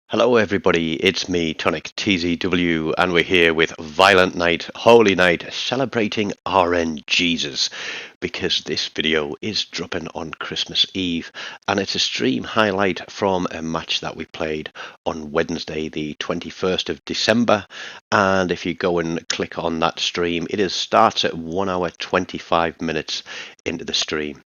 Hello everybody, it's me, TONIK TZW, and we're here with Violent Night, Holy Night, celebrating RNGesus, because this video is dropping on Christmas Eve, and it's a stream highlight from a match that we played on Wednesday, the 21st of December, and if you go and click on that stream, it starts at 1 hour 25 minutes into the stream.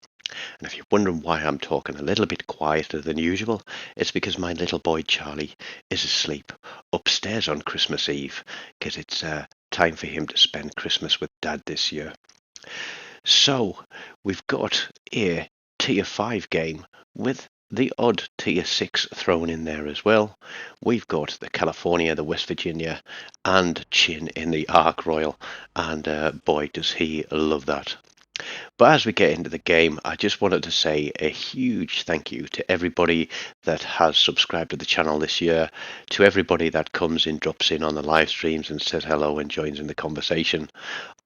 And if you're wondering why I'm talking a little bit quieter than usual, it's because my little boy Charlie is asleep upstairs on Christmas Eve, because it's time for him to spend Christmas with Dad this year. So we've got a Tier 5 game with the odd Tier 6 thrown in there as well. We've got the California, the West Virginia, and Chin in the Ark Royal, and boy does he love that. But as we get into the game, I just wanted to say a huge thank you to everybody that has subscribed to the channel this year, to everybody that comes in, drops in on the live streams and says hello and joins in the conversation.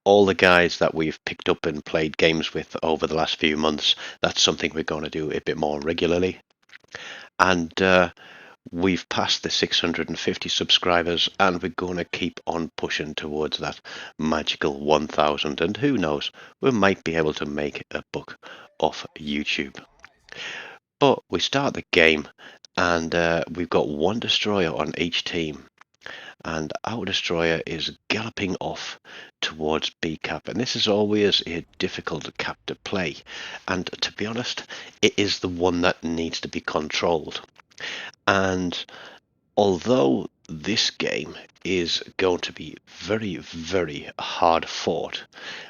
All the guys that we've picked up and played games with over the last few months, that's something we're going to do a bit more regularly. And we've passed the 650 subscribers, and we're going to keep on pushing towards that magical 1,000. And who knows, we might be able to make a buck off YouTube. But we start the game, and we've got one destroyer on each team. And our destroyer is galloping off towards B cap, and this is always a difficult cap to play. And to be honest, it is the one that needs to be controlled. And although this game is going to be very, very hard fought,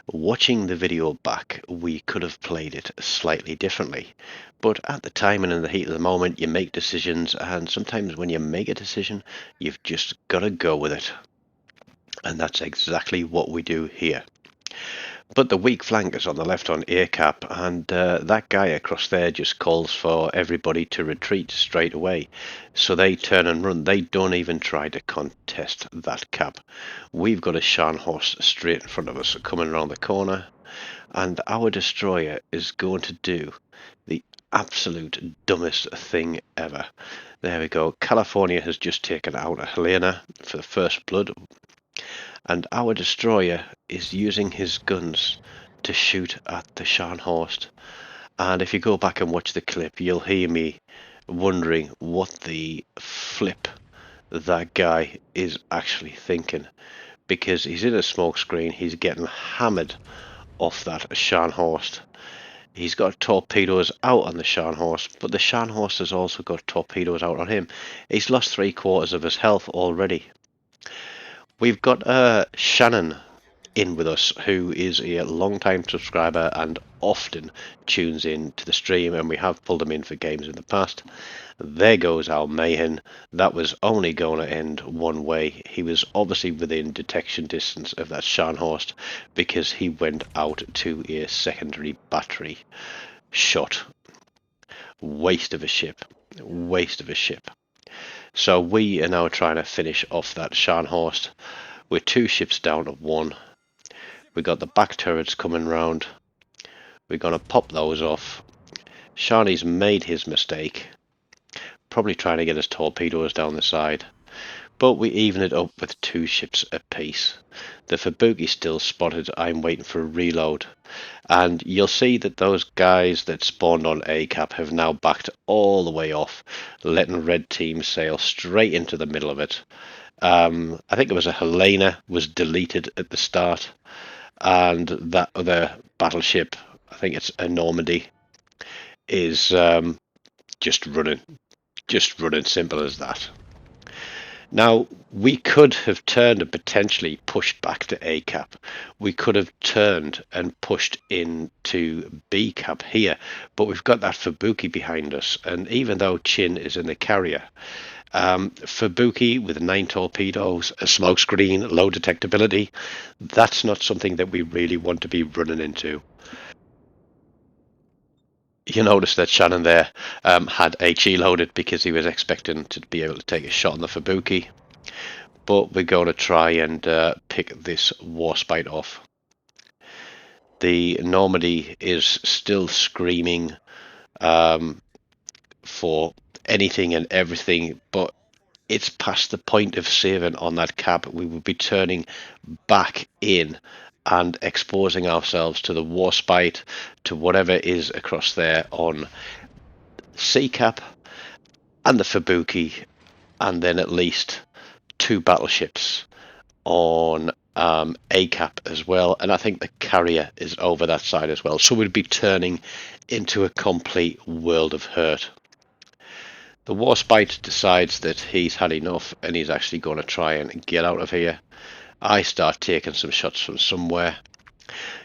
watching the video back, we could have played it slightly differently. But at the time and in the heat of the moment, you make decisions, and sometimes when you make a decision, you've just got to go with it. And that's exactly what we do here. But the weak flank is on the left on air cap, and that guy across there just calls for everybody to retreat straight away. So they turn and run. They don't even try to contest that cap. We've got a Shan horse straight in front of us coming around the corner, and our destroyer is going to do the absolute dumbest thing ever. There we go. California has just taken out a Helena for the first blood, and our destroyer is using his guns to shoot at the Scharnhorst. And if you go back and watch the clip, you'll hear me wondering what the flip that guy is actually thinking, because he's in a smoke screen, he's getting hammered off that Scharnhorst. He's got torpedoes out on the Scharnhorst, but the Scharnhorst has also got torpedoes out on him. He's lost 3/4 of his health already. We've got Shannon in with us, who is a long-time subscriber and often tunes in to the stream, and we have pulled him in for games in the past. There goes our Mayhem. That was only going to end one way. He was obviously within detection distance of that Scharnhorst, because he went out to a secondary battery shot. Waste of a ship. Waste of a ship. So we are now trying to finish off that Scharnhorst. We're 2 ships down to 1. We got the back turrets coming round. We're going to pop those off. Shani's made his mistake, probably trying to get his torpedoes down the side. But we even it up with 2 ships apiece. The Fubuki's still spotted. I'm waiting for a reload. And you'll see that those guys that spawned on A cap have now backed all the way off, letting red team sail straight into the middle of it. I think it was a Helena was deleted at the start, and that other battleship, I think it's a Normandy, is just running simple as that. Now, we could have turned and potentially pushed back to A cap. We could have turned and pushed into B cap here, but we've got that Fubuki behind us, and even though Chin is in the carrier, Fubuki with 9 torpedoes, a smoke screen, low detectability, that's not something that we really want to be running into. You notice that Shannon there had HE loaded because he was expecting to be able to take a shot on the Fubuki. But we're going to try and pick this Warspite off. The Normandy is still screaming for anything and everything, but it's past the point of saving on that cap. We would be turning back in and exposing ourselves to the warspite, to whatever is across there on C cap and the Fubuki, and then at least 2 battleships on A cap as well, and I think the carrier is over that side as well. So we'd be turning into a complete world of hurt. The warspite decides that he's had enough and he's actually going to try and get out of here. I start taking some shots from somewhere.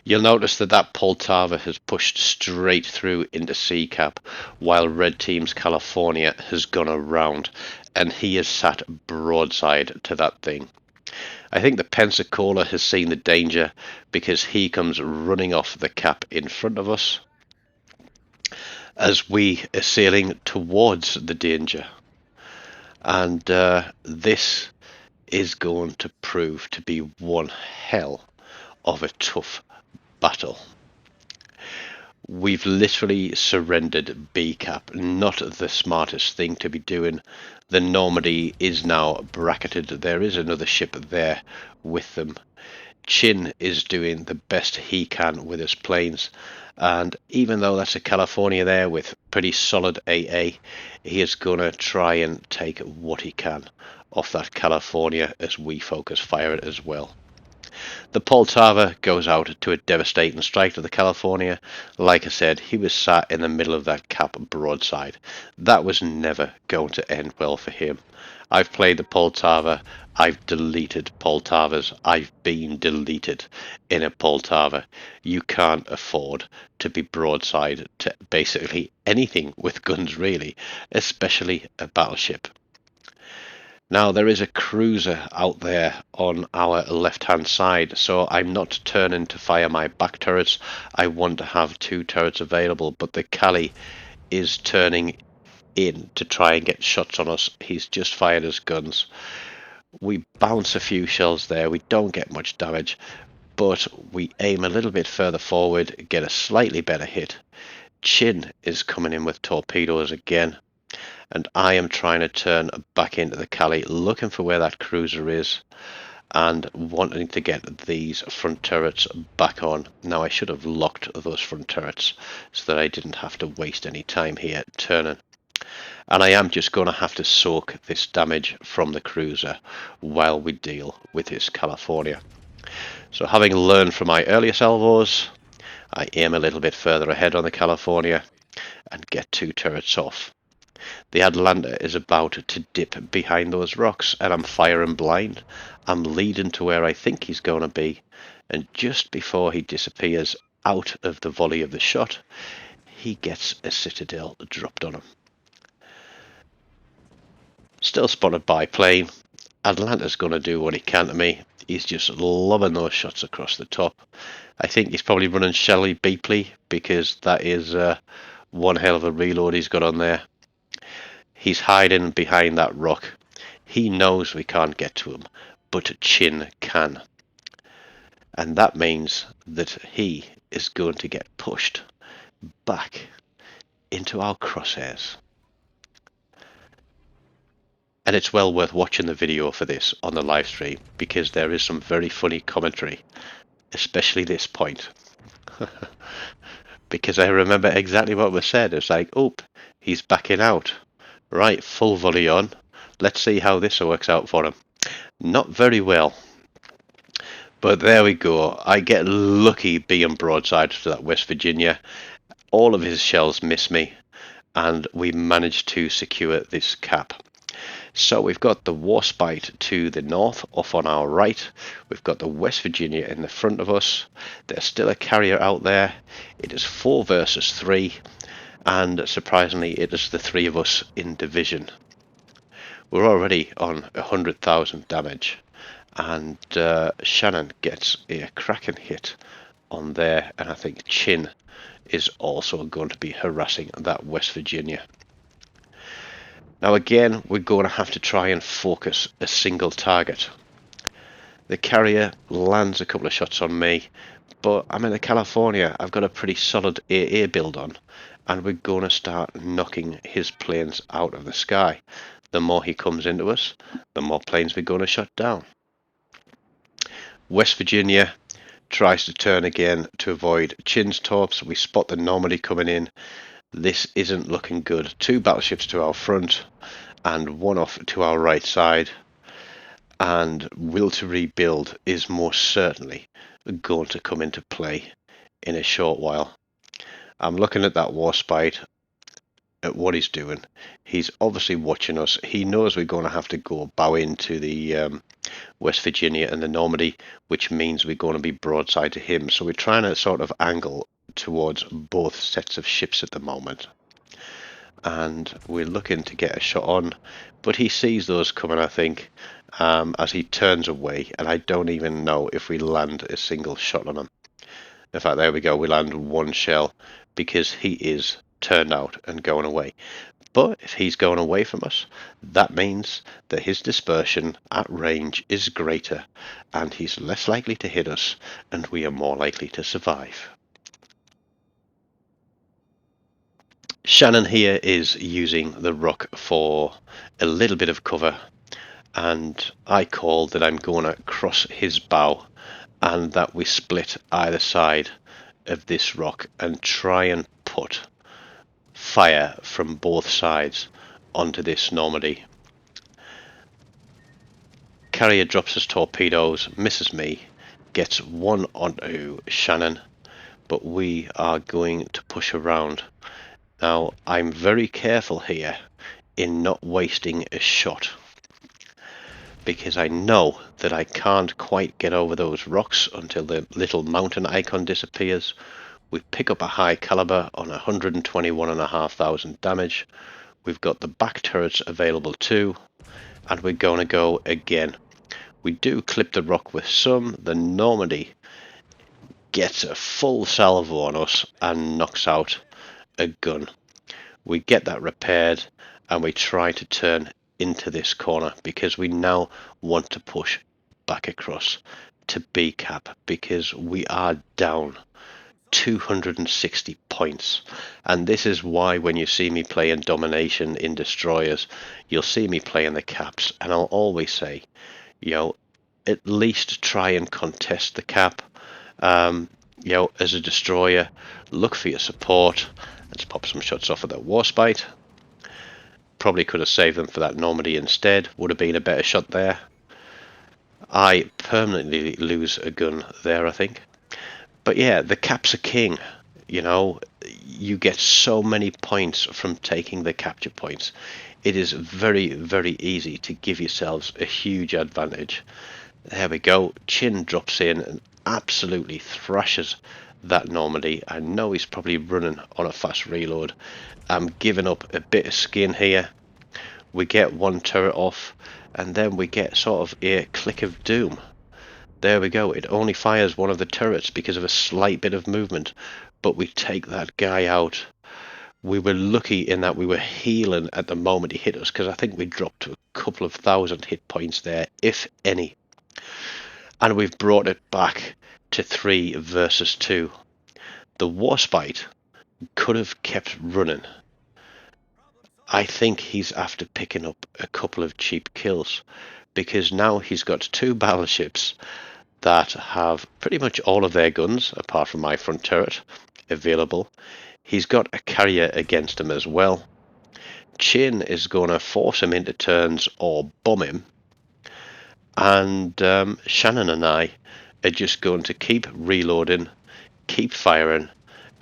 You'll notice that that Poltava has pushed straight through into C cap, while Red Team's California has gone around, and he has sat broadside to that thing. I think the Pensacola has seen the danger because he comes running off the cap in front of us as we are sailing towards the danger. And this is going to prove to be one hell of a tough battle. We've literally surrendered B cap, not the smartest thing to be doing. The Normandy is now bracketed. There is another ship there with them. Chin is doing the best he can with his planes, and even though that's a California there with pretty solid AA, he is going to try and take what he can off that California as we focus fire it as well. The Poltava goes out to a devastating strike to the California. Like I said, he was sat in the middle of that cap broadside. That was never going to end well for him. I've played the Poltava, I've deleted Poltavas, I've been deleted in a Poltava. You can't afford to be broadside to basically anything with guns really, especially a battleship. Now there is a cruiser out there on our left hand side, so I'm not turning to fire my back turrets. I want to have 2 turrets available, but the Cali is turning in to try and get shots on us. He's just fired his guns. We bounce a few shells there, we don't get much damage, but we aim a little bit further forward, get a slightly better hit. Chin is coming in with torpedoes again, and I am trying to turn back into the Cali, looking for where that cruiser is and wanting to get these front turrets back on. Now I should have locked those front turrets so that I didn't have to waste any time here turning. And I am just going to have to soak this damage from the cruiser while we deal with his California. So having learned from my earlier salvos, I aim a little bit further ahead on the California and get 2 turrets off. The Atlanta is about to dip behind those rocks and I'm firing blind. I'm leading to where I think he's going to be, and just before he disappears out of the volley of the shot, he gets a citadel dropped on him. Still spotted by plane. Atlanta's going to do what he can to me. He's just lobbing those shots across the top. I think he's probably running Shelley Beepley because that is one hell of a reload he's got on there. He's hiding behind that rock. He knows we can't get to him, but Chin can. And that means that he is going to get pushed back into our crosshairs. And it's well worth watching the video for this on the live stream because there is some very funny commentary, especially this point. Because I remember exactly what was said. It's like, oh, he's backing out. Right, full volley on. Let's see how this works out for him. Not very well. But there we go. I get lucky being broadside to that West Virginia. All of his shells miss me. And we managed to secure this cap. So we've got the Warspite to the north, off on our right. We've got the West Virginia in the front of us. There's still a carrier out there. It is 4 versus 3. And surprisingly, it is the 3 of us in division. We're already on 100,000 damage. And Shannon gets a cracking hit on there. And I think Chin is also going to be harassing that West Virginia. Now again, we're going to have to try and focus a single target. The carrier lands a couple of shots on me, but I'm in the California. I've got a pretty solid AA build on, and we're going to start knocking his planes out of the sky. the more he comes into us, the more planes we're going to shut down. West Virginia tries to turn again to avoid Chin's torps. We spot the Normandy coming in. This isn't looking good. 2 battleships to our front and 1 off to our right side. And will to rebuild is most certainly going to come into play in a short while. I'm looking at that Warspite, at what he's doing. He's obviously watching us. He knows we're going to have to go bow into the West Virginia and the Normandy, which means we're going to be broadside to him. So we're trying to sort of angle towards both sets of ships at the moment. And we're looking to get a shot on, but he sees those coming, I think, as he turns away, and I don't even know if we land a single shot on him. In fact, there we go, we land 1 shell because he is turned out and going away. But if he's going away from us, that means that his dispersion at range is greater and he's less likely to hit us and we are more likely to survive. Shannon here is using the rock for a little bit of cover, and I call that I'm going to cross his bow and that we split either side of this rock and try and put fire from both sides onto this Normandy. Carrier drops his torpedoes, misses me, gets 1 onto Shannon, but we are going to push around. Now, I'm very careful here in not wasting a shot, because I know that I can't quite get over those rocks until the little mountain icon disappears. We pick up a high caliber on 121,500 damage. We've got the back turrets available too, and we're going to go again. We do clip the rock with some. The Normandy gets a full salvo on us and knocks out a gun. We get that repaired and we try to turn into this corner because we now want to push back across to B cap because we are down 260 points. And this is why when you see me playing domination in destroyers, you'll see me playing the caps, and I'll always say, you know, at least try and contest the cap. You know, as a destroyer, look for your support. Let's pop some shots off of that Warspite. Probably could have saved them for that Normandy instead. Would have been a better shot there. I permanently lose a gun there, I think. But yeah, the caps are king. You know, you get so many points from taking the capture points. It is very, very easy to give yourselves a huge advantage. There we go. Chin drops in and absolutely thrashes that Normandy. I know he's probably running on a fast reload. I'm giving up a bit of skin here. We get 1 turret off, and then we get sort of a click of doom. There we go. It only fires 1 of the turrets because of a slight bit of movement, but we take that guy out. We were lucky in that we were healing at the moment he hit us, because I think we dropped to a couple of thousand hit points there, if any. And we've brought it back to 3 versus 2. The Warspite could have kept running. I think he's after picking up a couple of cheap kills, because now he's got 2 battleships that have pretty much all of their guns, apart from my front turret, available. He's got a carrier against him as well. Chin is going to force him into turns or bomb him. And Shannon and I are just going to keep reloading, keep firing,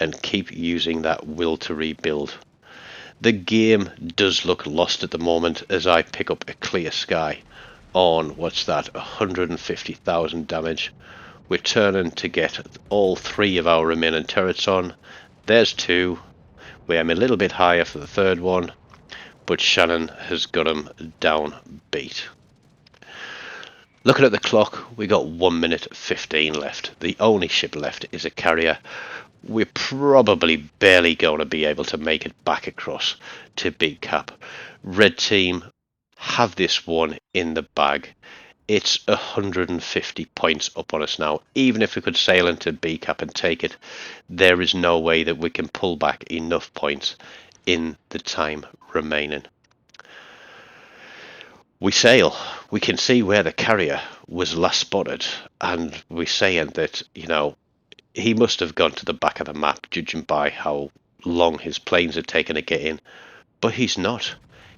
and keep using that will to rebuild. The game does look lost at the moment as I pick up a clear sky on, what's that, 150,000 damage. We're turning to get all 3 of our remaining turrets on. There's 2. We am a little bit higher for the 3rd one, but Shannon has got him down beat. Looking at the clock, we got 1 minute 15 left. The only ship left is a carrier. We're probably barely going to be able to make it back across to Big Cap. Red team have this one in the bag. It's 150 points up on us now. Even if we could sail into B Cap and take it, there is no way that we can pull back enough points in the time remaining. We sail. We can see where the carrier was last spotted, and we're saying that, he must have gone to the back of the map, judging by how long his planes had taken to get in. But he's not.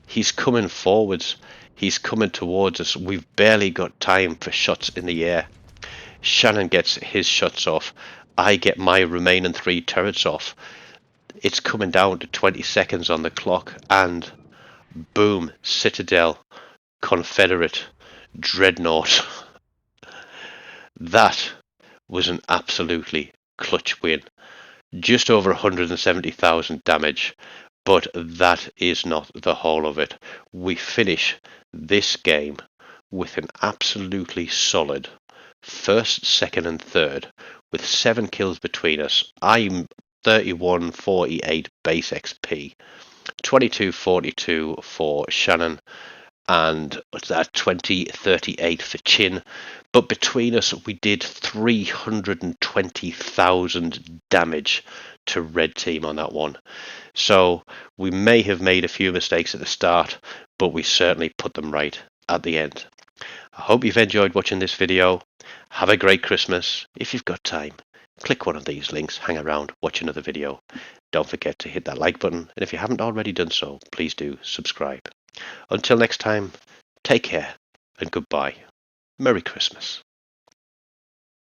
He's coming forwards. He's coming towards us. We've barely got time for shots in the air. Shannon gets his shots off. I get my remaining 3 turrets off. It's coming down to 20 seconds on the clock, and boom, Citadel, Confederate, Dreadnought. That was an absolutely clutch win. Just over 170,000 damage, but that is not the whole of it. We finish this game with an absolutely solid first, second and third, with 7 kills between us. I'm 3148 base XP, 2242 for Shannon, and what's that, 2038 for Chin. But between us, we did 320,000 damage to red team on that one. So we may have made a few mistakes at the start, but we certainly put them right at the end. I hope you've enjoyed watching this video. Have a great Christmas. If you've got time, click one of these links, hang around, watch another video. Don't forget to hit that like button, and if you haven't already done so, please do subscribe. Until next time, take care and goodbye. Merry Christmas.